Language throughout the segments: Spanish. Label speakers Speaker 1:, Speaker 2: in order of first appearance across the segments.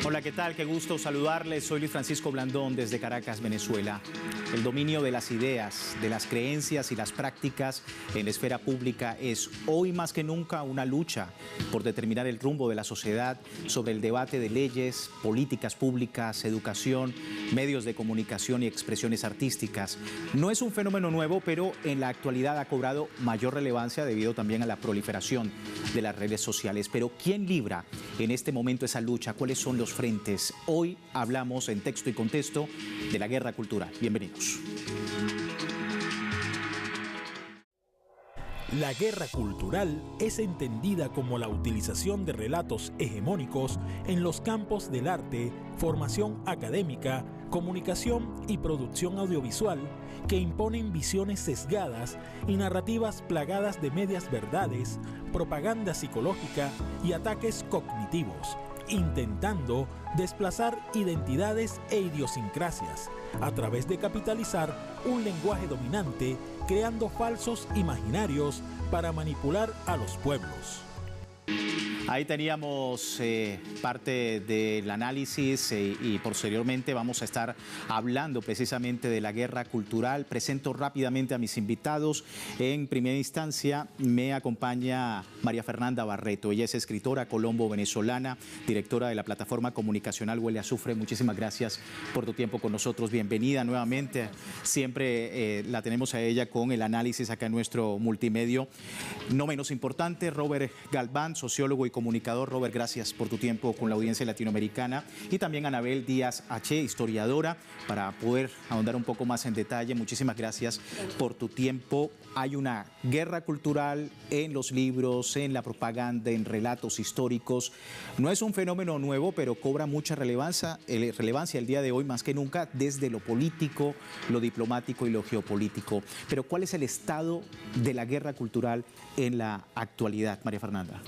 Speaker 1: Hola, ¿qué tal? Qué gusto saludarles. Soy Luis Francisco Blandón desde Caracas, Venezuela. El dominio de las ideas, de las creencias y las prácticas en la esfera pública es hoy más que nunca una lucha por determinar el rumbo de la sociedad sobre el debate de leyes, políticas públicas, educación, medios de comunicación y expresiones artísticas. No es un fenómeno nuevo, pero en la actualidad ha cobrado mayor relevancia debido también a la proliferación de las redes sociales. Pero ¿quién libra en este momento esa lucha? ¿Cuáles son los frentes? Hoy hablamos en Texto y Contexto de la guerra cultural. Bienvenidos.
Speaker 2: La guerra cultural es entendida como la utilización de relatos hegemónicos en los campos del arte, formación académica, comunicación y producción audiovisual que imponen visiones sesgadas y narrativas plagadas de medias verdades, propaganda psicológica y ataques cognitivos, intentando desplazar identidades e idiosincrasias a través de capitalizar un lenguaje dominante, creando falsos imaginarios para manipular a los pueblos.
Speaker 1: Ahí teníamos parte del análisis y posteriormente vamos a estar hablando precisamente de la guerra cultural. Presento rápidamente a mis invitados. En primera instancia me acompaña María Fernanda Barreto. Ella es escritora colombo-venezolana, directora de la plataforma comunicacional Huele a Azufre. Muchísimas gracias por tu tiempo con nosotros. Bienvenida nuevamente. Siempre la tenemos a ella con el análisis acá en nuestro multimedio. No menos importante, Robert Galván, sociólogo y comunicador. Robert, gracias por tu tiempo con la audiencia latinoamericana. Y también Anabel Díaz H., historiadora, para poder ahondar un poco más en detalle. Muchísimas gracias por tu tiempo. Hay una guerra cultural en los libros, en la propaganda, en relatos históricos. No es un fenómeno nuevo, pero cobra mucha relevancia el día de hoy, más que nunca, desde lo político, lo diplomático y lo geopolítico. Pero ¿cuál es el estado de la guerra cultural en la actualidad, María Fernanda?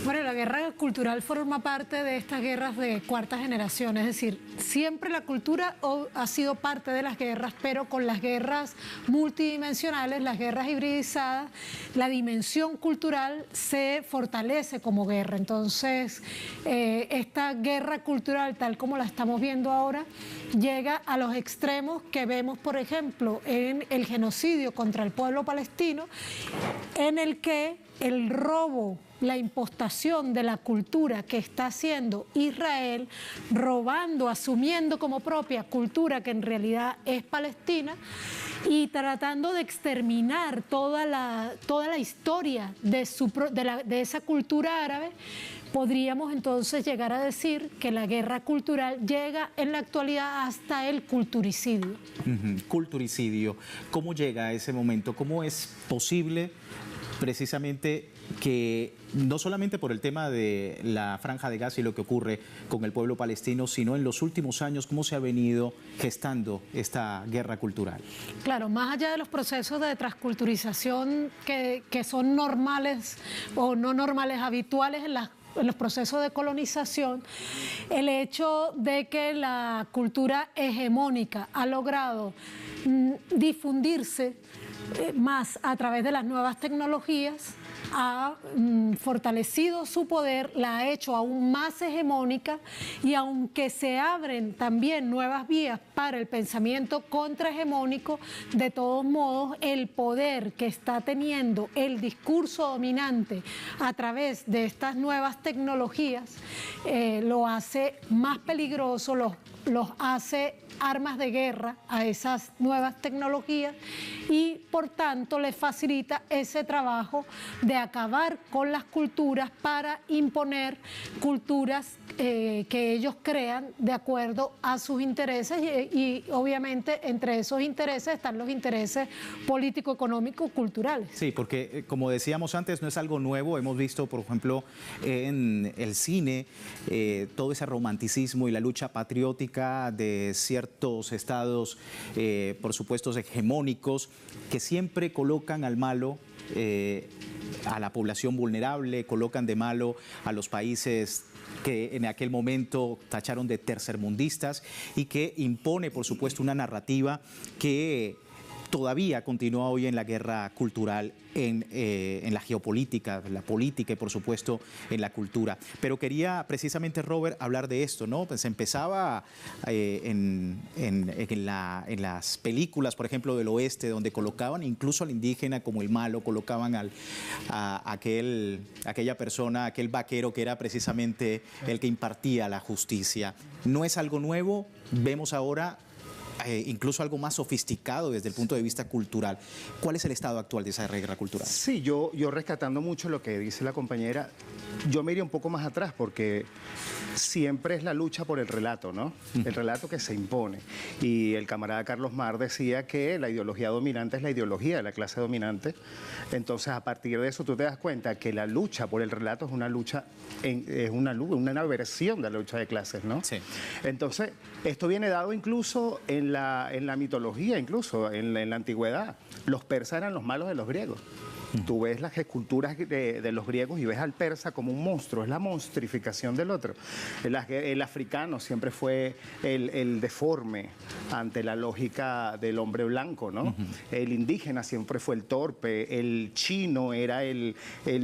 Speaker 3: Bueno, la guerra cultural forma parte de estas guerras de cuarta generación, es decir, siempre la cultura ha sido parte de las guerras, pero con las guerras multidimensionales, las guerras hibridizadas, la dimensión cultural se fortalece como guerra. Entonces, esta guerra cultural, tal como la estamos viendo ahora, llega a los extremos que vemos, por ejemplo, en el genocidio contra el pueblo palestino, en el que el robo, la impostación de la cultura que está haciendo Israel, robando, asumiendo como propia cultura que en realidad es palestina y tratando de exterminar toda la historia de esa cultura árabe. Podríamos entonces llegar a decir que la guerra cultural llega en la actualidad hasta el culturicidio.
Speaker 1: Culturicidio. ¿Cómo llega a ese momento? ¿Cómo es posible precisamente que no solamente por el tema de la Franja de Gaza y lo que ocurre con el pueblo palestino, sino en los últimos años, cómo se ha venido gestando esta guerra cultural?
Speaker 3: Claro, más allá de los procesos de transculturización que son normales o no normales, habituales en los procesos de colonización, el hecho de que la cultura hegemónica ha logrado difundirse más a través de las nuevas tecnologías, ha fortalecido su poder, la ha hecho aún más hegemónica, y aunque se abren también nuevas vías para el pensamiento contrahegemónico, de todos modos el poder que está teniendo el discurso dominante a través de estas nuevas tecnologías lo hace más peligroso, los hace armas de guerra a esas nuevas tecnologías y por tanto les facilita ese trabajo de acabar con las culturas para imponer culturas que ellos crean de acuerdo a sus intereses y obviamente entre esos intereses están los intereses político, económico, culturales.
Speaker 1: Sí, porque como decíamos antes, no es algo nuevo. Hemos visto, por ejemplo, en el cine, todo ese romanticismo y la lucha patriótica de ciertos estados, por supuesto, hegemónicos, que siempre colocan al malo, a la población vulnerable, colocan de malo a los países que en aquel momento tacharon de tercermundistas y que impone, por supuesto, una narrativa que todavía continúa hoy en la guerra cultural, en la geopolítica, la política y por supuesto en la cultura. Pero quería precisamente, Robert, hablar de esto, ¿no? Pues empezaba en las películas, por ejemplo, del oeste, donde colocaban incluso al indígena como el malo, colocaban a aquella persona, aquel vaquero que era precisamente el que impartía la justicia. No es algo nuevo, vemos ahora incluso algo más sofisticado desde el punto de vista cultural. ¿Cuál es el estado actual de esa guerra cultural?
Speaker 4: Sí, yo rescatando mucho lo que dice la compañera, yo me iría un poco más atrás porque siempre es la lucha por el relato, ¿no? El relato que se impone. Y el camarada Carlos Mar decía que la ideología dominante es la ideología de la clase dominante. Entonces, a partir de eso, tú te das cuenta que la lucha por el relato es una lucha, es una versión de la lucha de clases, ¿no? Sí. Entonces, esto viene dado incluso en la mitología, incluso en la antigüedad. Los persas eran los malos de los griegos. Tú ves las esculturas de los griegos y ves al persa como un monstruo, es la monstrificación del otro. El africano siempre fue el deforme ante la lógica del hombre blanco, ¿no? El indígena siempre fue el torpe, el chino era el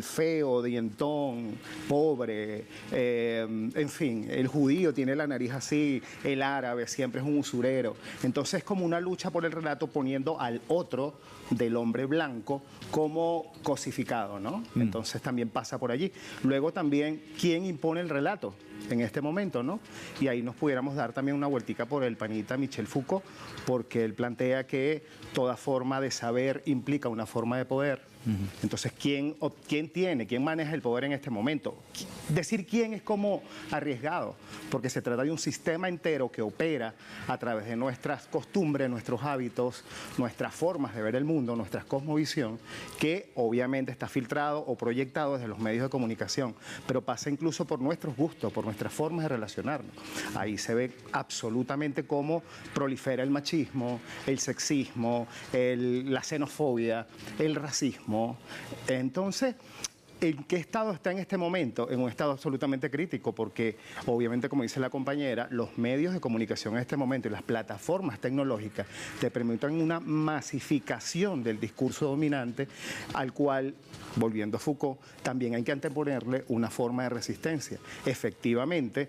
Speaker 4: feo, dientón, pobre, en fin, el judío tiene la nariz así, el árabe siempre es un usurero. Entonces es como una lucha por el relato poniendo al otro del hombre blanco como cosificado, ¿no? Entonces también pasa por allí. Luego también, ¿quién impone el relato en este momento, no? Y ahí nos pudiéramos dar también una vueltica por el panita Michel Foucault, porque él plantea que toda forma de saber implica una forma de poder. Entonces, ¿quién maneja el poder en este momento? Decir quién es como arriesgado, porque se trata de un sistema entero que opera a través de nuestras costumbres, nuestros hábitos, nuestras formas de ver el mundo, nuestra cosmovisión, que obviamente está filtrado o proyectado desde los medios de comunicación, pero pasa incluso por nuestros gustos, por nuestras formas de relacionarnos. Ahí se ve absolutamente cómo prolifera el machismo, el sexismo, la xenofobia, el racismo. Entonces, ¿en qué estado está en este momento? En un estado absolutamente crítico, porque obviamente, como dice la compañera, los medios de comunicación en este momento y las plataformas tecnológicas te permiten una masificación del discurso dominante, al cual, volviendo a Foucault, también hay que anteponerle una forma de resistencia. Efectivamente,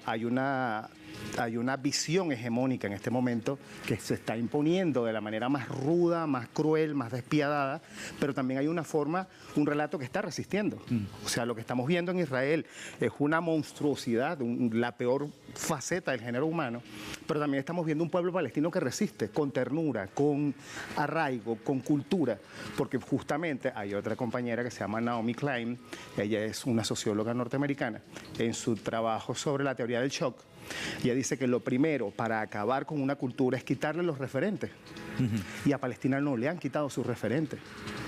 Speaker 4: hay una visión hegemónica en este momento que se está imponiendo de la manera más ruda, más cruel, más despiadada, pero también hay un relato que está resistiendo. O sea, lo que estamos viendo en Israel es una monstruosidad, la peor faceta del género humano, pero también estamos viendo un pueblo palestino que resiste con ternura, con arraigo, con cultura, porque justamente hay otra compañera que se llama Naomi Klein, ella es una socióloga norteamericana, en su trabajo sobre la teoría del shock. Ella dice que lo primero para acabar con una cultura es quitarle los referentes. Y a Palestina no le han quitado sus referentes.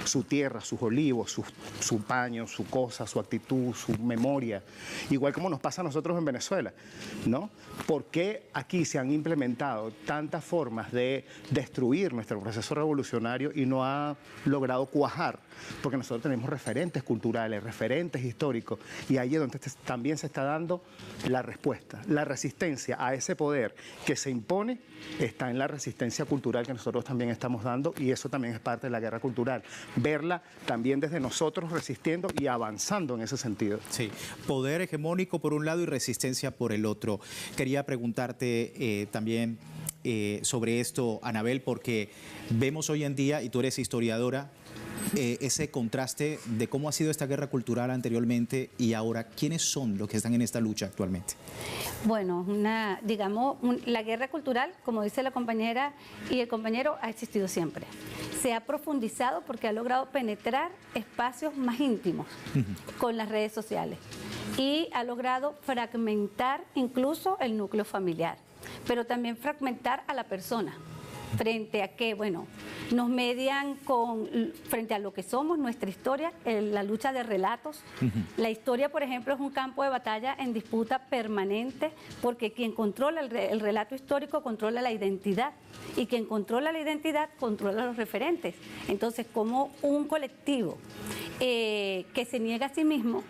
Speaker 4: Su tierra, sus olivos, su paño, su cosa, su actitud, su memoria. Igual como nos pasa a nosotros en Venezuela, ¿no? ¿Por qué aquí se han implementado tantas formas de destruir nuestro proceso revolucionario y no ha logrado cuajar? Porque nosotros tenemos referentes culturales, referentes históricos, y ahí es donde también se está dando la respuesta. La resistencia a ese poder que se impone está en la resistencia cultural que nosotros también estamos dando, y eso también es parte de la guerra cultural. Verla también desde nosotros resistiendo y avanzando en ese sentido.
Speaker 1: Sí, poder hegemónico por un lado y resistencia por el otro. Quería preguntarte también sobre esto, Anabel, porque vemos hoy en día, y tú eres historiadora, ese contraste de cómo ha sido esta guerra cultural anteriormente y ahora. ¿Quiénes son los que están en esta lucha actualmente?
Speaker 5: Bueno, la guerra cultural, como dice la compañera y el compañero, ha existido siempre. Se ha profundizado porque ha logrado penetrar espacios más íntimos con las redes sociales y ha logrado fragmentar incluso el núcleo familiar, pero también fragmentar a la persona. Frente a que, bueno, nos median frente a lo que somos, nuestra historia, la lucha de relatos. La historia, por ejemplo, es un campo de batalla en disputa permanente, porque quien controla el relato histórico controla la identidad, y quien controla la identidad controla los referentes. Entonces, como un colectivo que se niega a sí mismo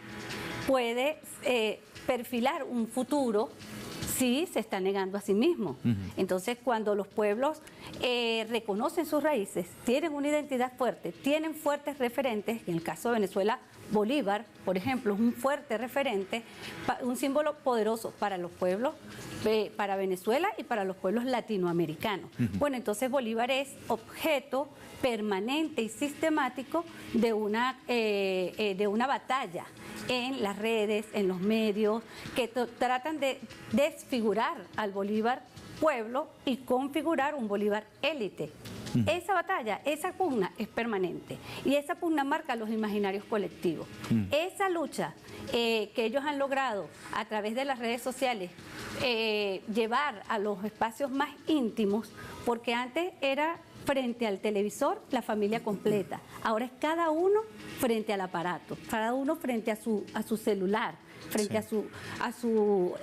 Speaker 5: puede perfilar un futuro sí se está negando a sí mismo. Entonces, cuando los pueblos reconocen sus raíces, tienen una identidad fuerte, tienen fuertes referentes, en el caso de Venezuela, Bolívar, por ejemplo, es un fuerte referente, un símbolo poderoso para los pueblos, para Venezuela y para los pueblos latinoamericanos. Bueno, entonces Bolívar es objeto permanente y sistemático de una batalla en las redes, en los medios, que tratan de desfigurar al Bolívar pueblo y configurar un Bolívar élite. Esa batalla, esa pugna es permanente y esa pugna marca los imaginarios colectivos. Esa lucha que ellos han logrado a través de las redes sociales llevar a los espacios más íntimos, porque antes era frente al televisor la familia completa, ahora es cada uno frente al aparato, cada uno frente a su celular, frente a su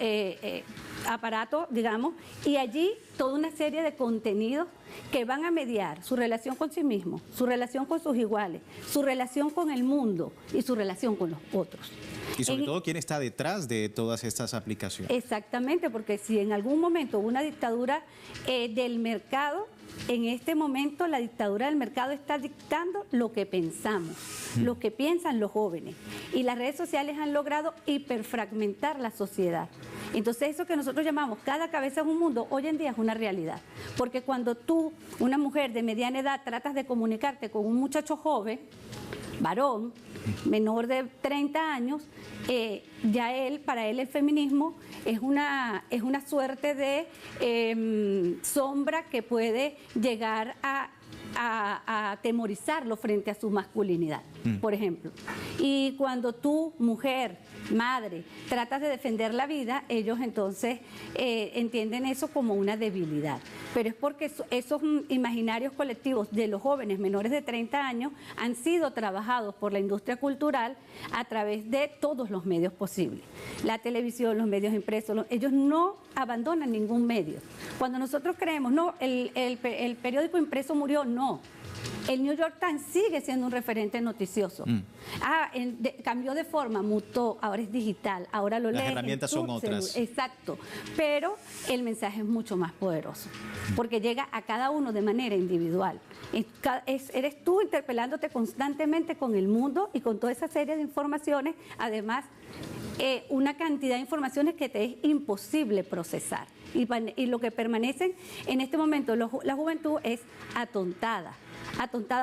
Speaker 5: aparato, digamos, y allí toda una serie de contenidos que van a mediar su relación con sí mismo, su relación con sus iguales, su relación con el mundo y su relación con los otros.
Speaker 1: Y sobre todo, ¿quién está detrás de todas estas aplicaciones?
Speaker 5: Exactamente, porque si en algún momento hubo una dictadura del mercado, en este momento la dictadura del mercado está dictando lo que pensamos, lo que piensan los jóvenes. Y las redes sociales han logrado hiperfragmentar la sociedad. Entonces eso que nosotros llamamos cada cabeza es un mundo, hoy en día es una realidad. Porque cuando tú, una mujer de mediana edad, tratas de comunicarte con un muchacho joven, varón, menor de 30 años, para él el feminismo es una suerte de sombra que puede llegar a atemorizarlo frente a su masculinidad, por ejemplo. Y cuando tú, mujer, madre, tratas de defender la vida, ellos entonces entienden eso como una debilidad. Pero es porque esos imaginarios colectivos de los jóvenes menores de 30 años han sido trabajados por la industria cultural a través de todos los medios posibles. La televisión, los medios impresos, ellos no abandonan ningún medio. Cuando nosotros creemos, no, el periódico impreso murió, no. El New York Times sigue siendo un referente noticioso. Cambió de forma, mutó, ahora es digital, ahora lo lees.
Speaker 1: Las herramientas son otras.
Speaker 5: Exacto, pero el mensaje es mucho más poderoso, porque llega a cada uno de manera individual. Eres tú interpelándote constantemente con el mundo y con toda esa serie de informaciones, además una cantidad de informaciones que te es imposible procesar. Y lo que permanecen en este momento, la juventud es atontada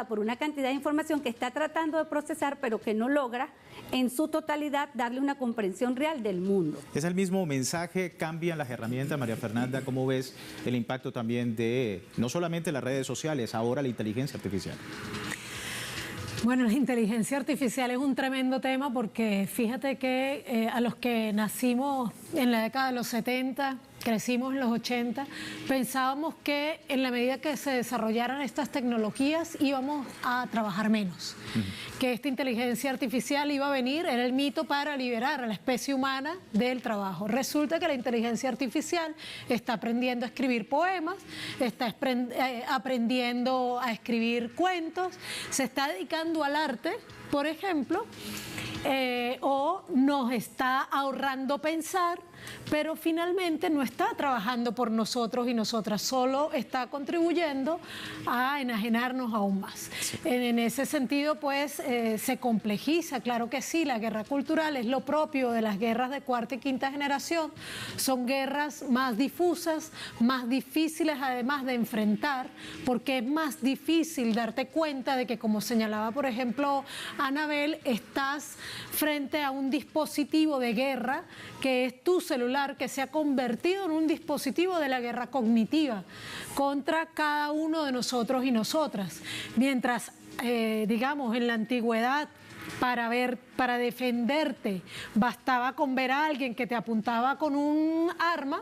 Speaker 5: por una cantidad de información que está tratando de procesar, pero que no logra en su totalidad darle una comprensión real del mundo.
Speaker 1: ¿Es el mismo mensaje? ¿Cambian las herramientas, María Fernanda? ¿Cómo ves el impacto también de no solamente las redes sociales, ahora la inteligencia artificial?
Speaker 3: Bueno, la inteligencia artificial es un tremendo tema porque fíjate que a los que nacimos en la década de los 70, crecimos en los 80, pensábamos que en la medida que se desarrollaran estas tecnologías íbamos a trabajar menos, que esta inteligencia artificial iba a venir, era el mito para liberar a la especie humana del trabajo. Resulta que la inteligencia artificial está aprendiendo a escribir poemas, está aprendiendo a escribir cuentos, se está dedicando al arte, por ejemplo, o nos está ahorrando pensar, pero finalmente no está trabajando por nosotros y nosotras, solo está contribuyendo a enajenarnos aún más. Sí. En ese sentido, pues, se complejiza, claro que sí, la guerra cultural es lo propio de las guerras de cuarta y quinta generación, son guerras más difusas, más difíciles además de enfrentar, porque es más difícil darte cuenta de que, como señalaba, por ejemplo, Anabel, estás frente a un dispositivo de guerra que es tu celular, que se ha convertido en un dispositivo de la guerra cognitiva contra cada uno de nosotros y nosotras. Mientras, digamos, en la antigüedad, para defenderte bastaba con ver a alguien que te apuntaba con un arma,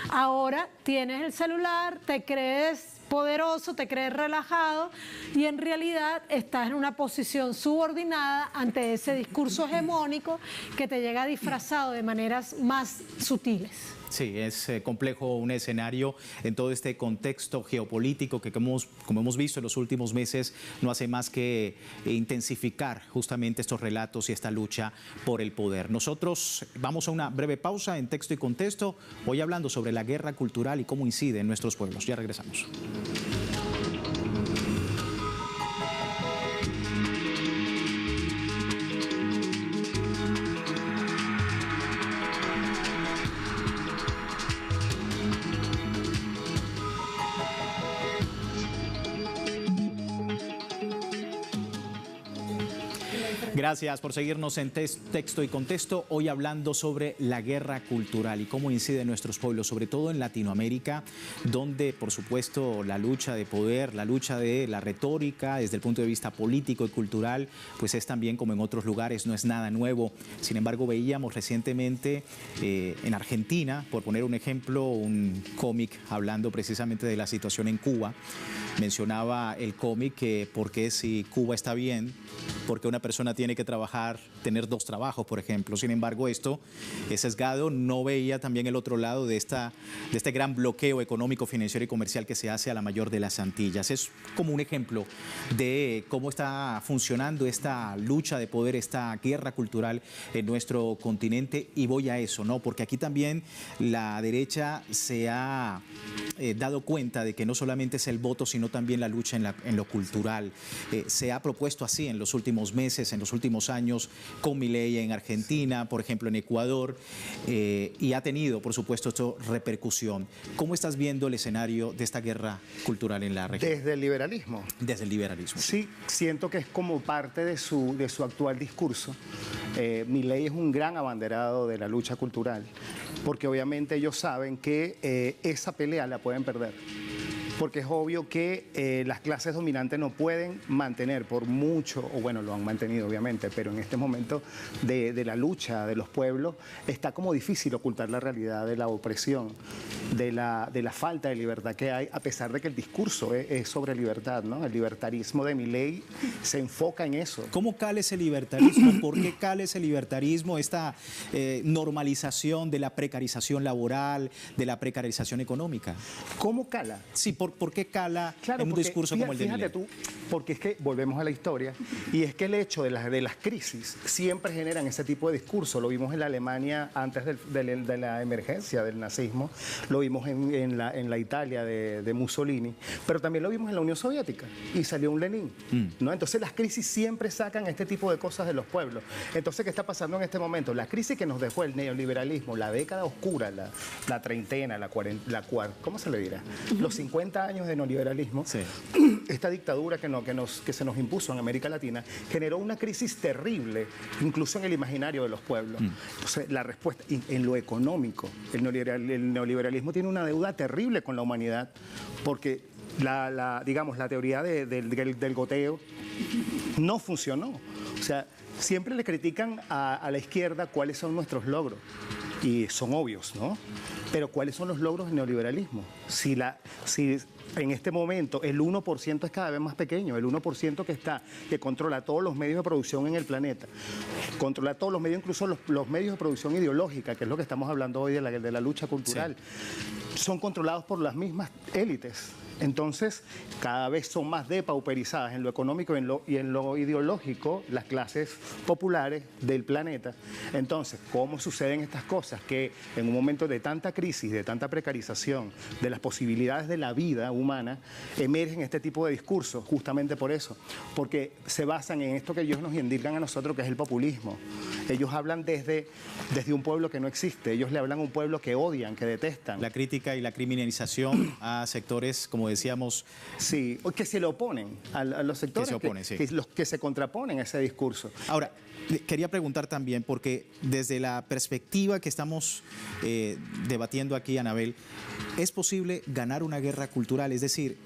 Speaker 3: ahora tienes el celular, te crees poderoso, te crees relajado y en realidad estás en una posición subordinada ante ese discurso hegemónico que te llega disfrazado de maneras más sutiles.
Speaker 1: Sí, es complejo un escenario en todo este contexto geopolítico que, como hemos visto en los últimos meses, no hace más que intensificar justamente estos relatos y esta lucha por el poder. Nosotros vamos a una breve pausa en Texto y Contexto, hoy hablando sobre la guerra cultural y cómo incide en nuestros pueblos. Ya regresamos. Gracias por seguirnos en Texto y Contexto, hoy hablando sobre la guerra cultural y cómo incide en nuestros pueblos, sobre todo en Latinoamérica, donde por supuesto la lucha de poder, la lucha de la retórica desde el punto de vista político y cultural, pues es también como en otros lugares, no es nada nuevo. Sin embargo, veíamos recientemente en Argentina, por poner un ejemplo, un cómic hablando precisamente de la situación en Cuba. Mencionaba el cómic que por qué si Cuba está bien, porque una persona tiene que trabajar, tener 2 trabajos, por ejemplo. Sin embargo, esto es sesgado, no veía también el otro lado de este gran bloqueo económico, financiero y comercial que se hace a la mayor de las Antillas. Es como un ejemplo de cómo está funcionando esta lucha de poder, esta guerra cultural en nuestro continente, y voy a eso, ¿no? Porque aquí también la derecha se ha dado cuenta de que no solamente es el voto, sino también la lucha en lo cultural. Se ha propuesto así en los últimos meses, en los últimos años, con Milei en Argentina, por ejemplo en Ecuador, y ha tenido, por supuesto, esto repercusión. ¿Cómo estás viendo el escenario de esta guerra cultural en la región?
Speaker 4: Desde el liberalismo.
Speaker 1: Desde el liberalismo.
Speaker 4: Sí, siento que es como parte de su actual discurso. Milei es un gran abanderado de la lucha cultural, porque obviamente ellos saben que esa pelea la pueden perder. Porque es obvio que las clases dominantes no pueden mantener por mucho, o bueno, lo han mantenido obviamente, pero en este momento de la lucha de los pueblos está como difícil ocultar la realidad de la opresión, de la falta de libertad que hay, a pesar de que el discurso es sobre libertad, ¿no? El libertarismo de Milei se enfoca en eso.
Speaker 1: ¿Cómo cala ese libertarismo? ¿Por qué cala ese libertarismo, esta normalización de la precarización laboral, de la precarización económica?
Speaker 4: ¿Cómo cala?
Speaker 1: Sí, ¿por qué cala
Speaker 4: claro,
Speaker 1: en un discurso como el de Milei?
Speaker 4: Fíjate tú, porque es que volvemos a la historia, y es que el hecho de las crisis siempre generan ese tipo de discurso. Lo vimos en la Alemania antes de la emergencia del nazismo, lo vimos en la Italia de Mussolini, pero también lo vimos en la Unión Soviética, y salió un Lenin, ¿no? Entonces las crisis siempre sacan este tipo de cosas de los pueblos. Entonces, ¿qué está pasando en este momento? La crisis que nos dejó el neoliberalismo, la década oscura, la treintena, ¿cómo se le dirá? Los 50 años de neoliberalismo, sí. Esta dictadura que se nos impuso en América Latina generó una crisis terrible, incluso en el imaginario de los pueblos. Entonces, la respuesta en lo económico, el neoliberalismo tiene una deuda terrible con la humanidad, porque digamos, la teoría del goteo no funcionó. O sea, siempre le critican a la izquierda cuáles son nuestros logros, y son obvios, ¿no? Pero ¿cuáles son los logros del neoliberalismo? Si en este momento el 1% es cada vez más pequeño, el 1% que controla todos los medios de producción en el planeta, controla todos los medios, incluso los medios de producción ideológica, que es lo que estamos hablando hoy de la lucha cultural, sí, son controlados por las mismas élites. Entonces, cada vez son más depauperizadas en lo económico y en lo ideológico las clases populares del planeta. Entonces, ¿cómo suceden estas cosas? Que en un momento de tanta crisis, de tanta precarización, de las posibilidades de la vida humana, emergen este tipo de discursos, justamente por eso. Porque se basan en esto que ellos nos indican a nosotros, que es el populismo. Ellos hablan desde un pueblo que no existe. Ellos le hablan a un pueblo que odian, que detestan.
Speaker 1: La crítica y la criminalización a sectores, como decíamos.
Speaker 4: Sí, que se le oponen a los sectores
Speaker 1: que se oponen, sí.
Speaker 4: Los que se contraponen a ese discurso.
Speaker 1: Ahora, quería preguntar también, porque desde la perspectiva que estamos debatiendo aquí, Anabel, ¿es posible ganar una guerra cultural? Es decir,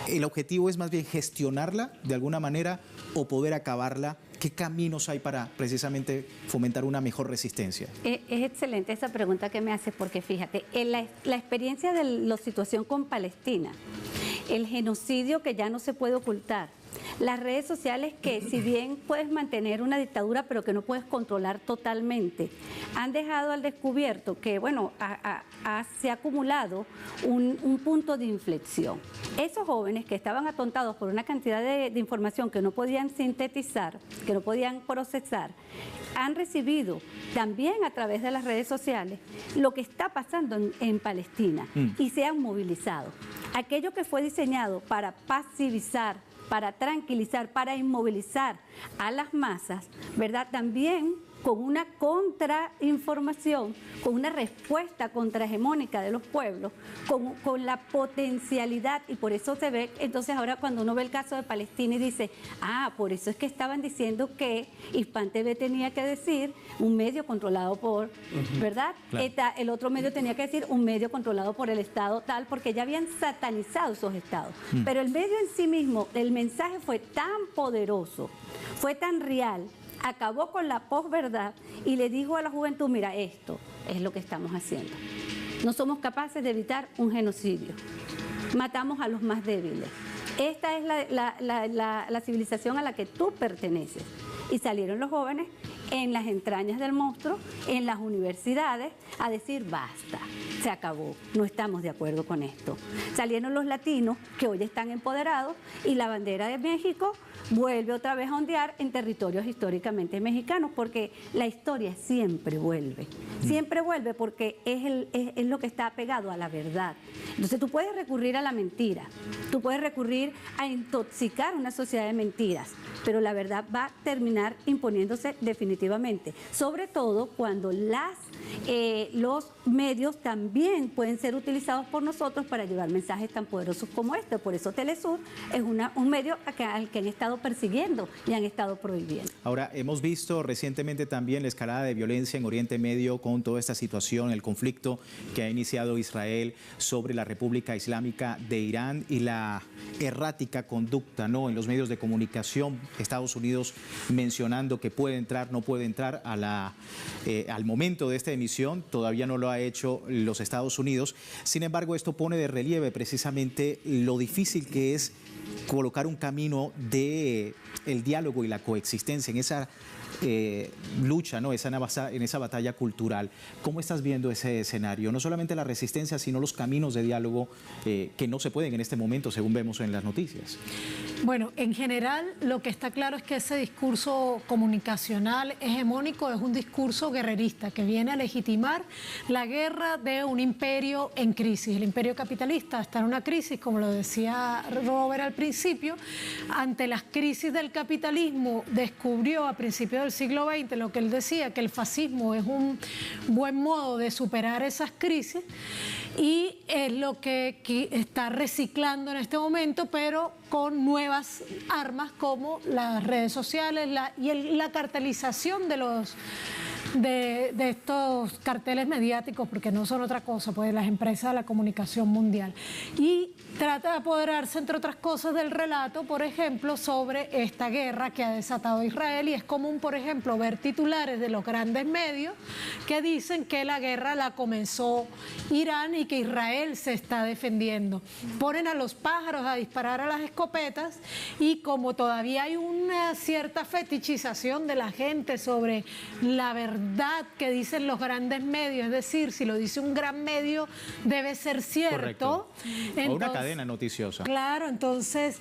Speaker 1: ¿el objetivo es más bien gestionarla de alguna manera o poder acabarla? ¿Qué caminos hay para precisamente fomentar una mejor resistencia?
Speaker 5: Es excelente esa pregunta que me haces, porque fíjate, en la experiencia de la situación con Palestina, el genocidio que ya no se puede ocultar, las redes sociales que si bien puedes mantener una dictadura pero que no puedes controlar totalmente, han dejado al descubierto que, bueno, se ha acumulado un punto de inflexión. Esos jóvenes que estaban atontados por una cantidad de información que no podían sintetizar, que no podían procesar, han recibido también a través de las redes sociales lo que está pasando en Palestina y se han movilizado. Aquello que fue diseñado para pasivizar, para tranquilizar, para inmovilizar a las masas, ¿verdad? También con una contrainformación, con una respuesta contrahegemónica de los pueblos, con la potencialidad, y por eso se ve, entonces ahora cuando uno ve el caso de Palestina y dice, por eso es que estaban diciendo que Hispan TV tenía que decir un medio controlado por, ¿verdad? Claro. El otro medio tenía que decir un medio controlado por el Estado tal, porque ya habían satanizado esos estados. Pero el medio en sí mismo, el mensaje fue tan poderoso, fue tan real, acabó con la posverdad y le dijo a la juventud, mira, esto es lo que estamos haciendo. No somos capaces de evitar un genocidio. Matamos a los más débiles. Esta es la civilización a la que tú perteneces. Y salieron los jóvenes en las entrañas del monstruo, en las universidades, a decir basta, se acabó, no estamos de acuerdo con esto. Salieron los latinos que hoy están empoderados y la bandera de México vuelve otra vez a ondear en territorios históricamente mexicanos, porque la historia siempre vuelve porque es lo que está apegado a la verdad. Entonces tú puedes recurrir a la mentira, tú puedes recurrir a intoxicar una sociedad de mentiras, pero la verdad va a terminar imponiéndose definitivamente, sobre todo cuando los medios también pueden ser utilizados por nosotros para llevar mensajes tan poderosos como este. Por eso Telesur es un medio al que han estado persiguiendo y han estado prohibiendo.
Speaker 1: Ahora, hemos visto recientemente también la escalada de violencia en Oriente Medio con toda esta situación, el conflicto que ha iniciado Israel sobre la República Islámica de Irán y la errática conducta, ¿no?, en los medios de comunicación. Estados Unidos mencionando que puede entrar, no puede entrar al momento de esta emisión, todavía no lo ha hecho los Estados Unidos. Sin embargo, esto pone de relieve precisamente lo difícil que es colocar un camino de el diálogo y la coexistencia en esa lucha, ¿no?, en esa batalla cultural. ¿Cómo estás viendo ese escenario? No solamente la resistencia, sino los caminos de diálogo que no se pueden en este momento, según vemos en las noticias.
Speaker 3: Bueno, en general lo que está claro es que ese discurso comunicacional hegemónico es un discurso guerrerista que viene a legitimar la guerra de un imperio en crisis. El imperio capitalista está en una crisis, como lo decía Robert al principio. Ante las crisis del capitalismo descubrió a principios del siglo XX lo que él decía, que el fascismo es un buen modo de superar esas crisis, y es lo que está reciclando en este momento, pero con nuevas armas como las redes sociales y la cartelización de estos carteles mediáticos, porque no son otra cosa, pues las empresas de la comunicación mundial. Y trata de apoderarse, entre otras cosas, del relato, por ejemplo, sobre esta guerra que ha desatado Israel, y es común, por ejemplo, ver titulares de los grandes medios que dicen que la guerra la comenzó Irán y que Israel se está defendiendo. Ponen a los pájaros a disparar a las escopetas, y como todavía hay una cierta fetichización de la gente sobre la verdad que dicen los grandes medios, es decir, si lo dice un gran medio debe ser cierto.
Speaker 1: Entonces, o una cadena noticiosa. Claro,
Speaker 3: entonces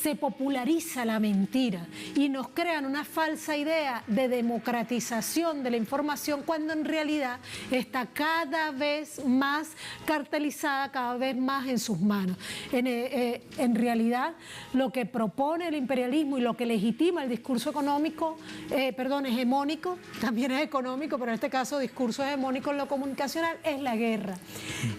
Speaker 3: se populariza la mentira y nos crean una falsa idea de democratización de la información, cuando en realidad está cada vez más cartelizada, cada vez más en sus manos. En realidad, lo que propone el imperialismo y lo que legitima el discurso hegemónico, también es económico, pero en este caso discurso hegemónico en lo comunicacional, es la guerra.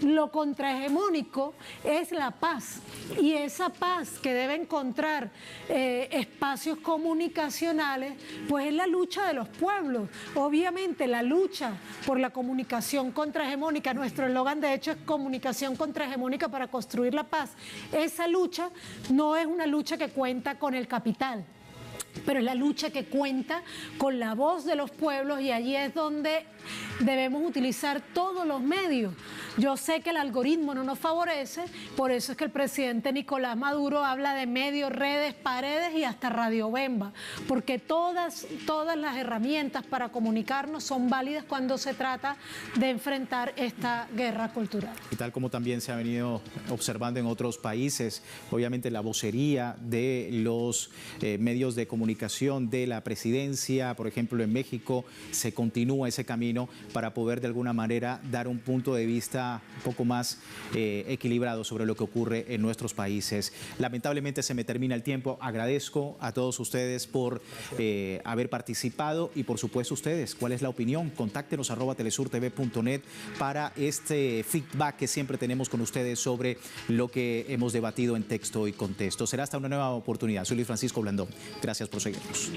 Speaker 3: Lo contrahegemónico es la paz, y esa paz que debe encontrar espacios comunicacionales, pues es la lucha de los pueblos. Obviamente la lucha por la comunicación contrahegemónica, nuestro eslogan de hecho es comunicación contrahegemónica para construir la paz. Esa lucha no es una lucha que cuenta con el capital. pero es la lucha que cuenta con la voz de los pueblos, y allí es donde debemos utilizar todos los medios. Yo sé que el algoritmo no nos favorece, por eso es que el presidente Nicolás Maduro habla de medios, redes, paredes y hasta Radio Bemba, porque todas las herramientas para comunicarnos son válidas cuando se trata de enfrentar esta guerra cultural.
Speaker 1: Y tal como también se ha venido observando en otros países, obviamente la vocería de los medios de comunicación de la presidencia, por ejemplo en México, se continúa ese camino para poder de alguna manera dar un punto de vista un poco más equilibrado sobre lo que ocurre en nuestros países. Lamentablemente se me termina el tiempo. Agradezco a todos ustedes por haber participado y por supuesto ustedes, ¿cuál es la opinión? Contáctenos @telesurtv.net para este feedback que siempre tenemos con ustedes sobre lo que hemos debatido en Texto y Contexto. Será hasta una nueva oportunidad. Soy Luis Francisco Blandón. Gracias por seguirnos.